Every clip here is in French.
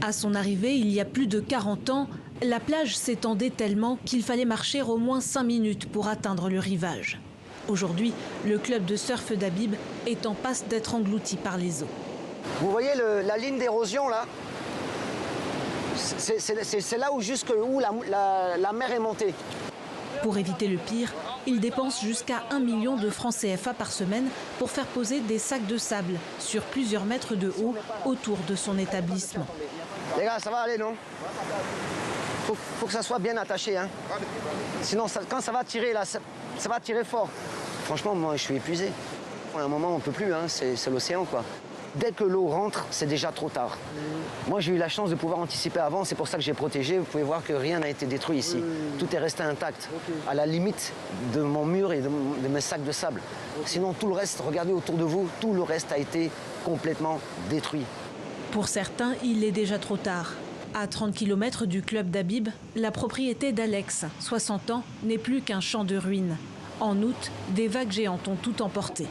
À son arrivée, il y a plus de 40 ans, la plage s'étendait tellement qu'il fallait marcher au moins 5 minutes pour atteindre le rivage. Aujourd'hui, le club de surf d'Habib est en passe d'être englouti par les eaux. Vous voyez la ligne d'érosion là? C'est là où la mer est montée. Pour éviter le pire, il dépense jusqu'à 1 million de francs CFA par semaine pour faire poser des sacs de sable sur plusieurs mètres de haut autour de son établissement. Les gars, ça va aller, non? Faut que ça soit bien attaché, hein. Sinon, quand ça va tirer, là, ça va tirer fort. Franchement, moi, je suis épuisé. À un moment, on ne peut plus, hein. C'est l'océan, quoi. Dès que l'eau rentre, c'est déjà trop tard. Moi, j'ai eu la chance de pouvoir anticiper avant, c'est pour ça que j'ai protégé. Vous pouvez voir que rien n'a été détruit ici. Tout est resté intact, à la limite de mon mur et de mes sacs de sable. Sinon, tout le reste, regardez autour de vous, tout le reste a été complètement détruit. Pour certains, il est déjà trop tard. À 30 km du club d'Habib, la propriété d'Alex, 60 ans, n'est plus qu'un champ de ruines. En août, des vagues géantes ont tout emporté.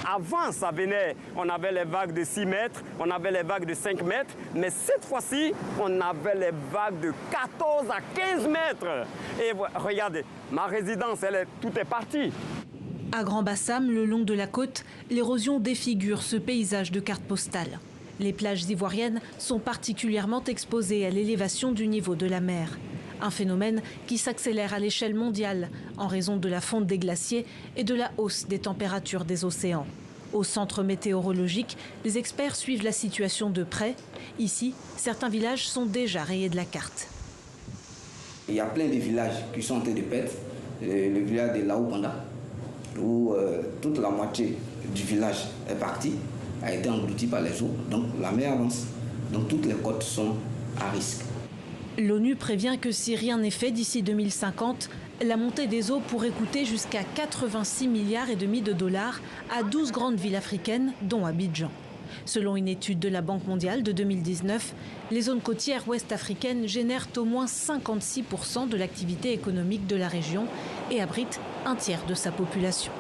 Avant, ça venait, on avait les vagues de 6 mètres, on avait les vagues de 5 mètres, mais cette fois-ci, on avait les vagues de 14 à 15 mètres. Et regardez, ma résidence, tout est parti. À Grand Bassam, le long de la côte, l'érosion défigure ce paysage de carte postale. Les plages ivoiriennes sont particulièrement exposées à l'élévation du niveau de la mer. Un phénomène qui s'accélère à l'échelle mondiale en raison de la fonte des glaciers et de la hausse des températures des océans. Au centre météorologique, les experts suivent la situation de près. Ici, certains villages sont déjà rayés de la carte. Il y a plein de villages qui sont en train de perdre. Le village de Laoupanda, où toute la moitié du village est partie, a été engloutie par les eaux. Donc la mer avance. Donc toutes les côtes sont à risque. L'ONU prévient que si rien n'est fait d'ici 2050, la montée des eaux pourrait coûter jusqu'à 86,5 milliards de dollars à 12 grandes villes africaines, dont Abidjan. Selon une étude de la Banque mondiale de 2019, les zones côtières ouest-africaines génèrent au moins 56% de l'activité économique de la région et abritent un tiers de sa population.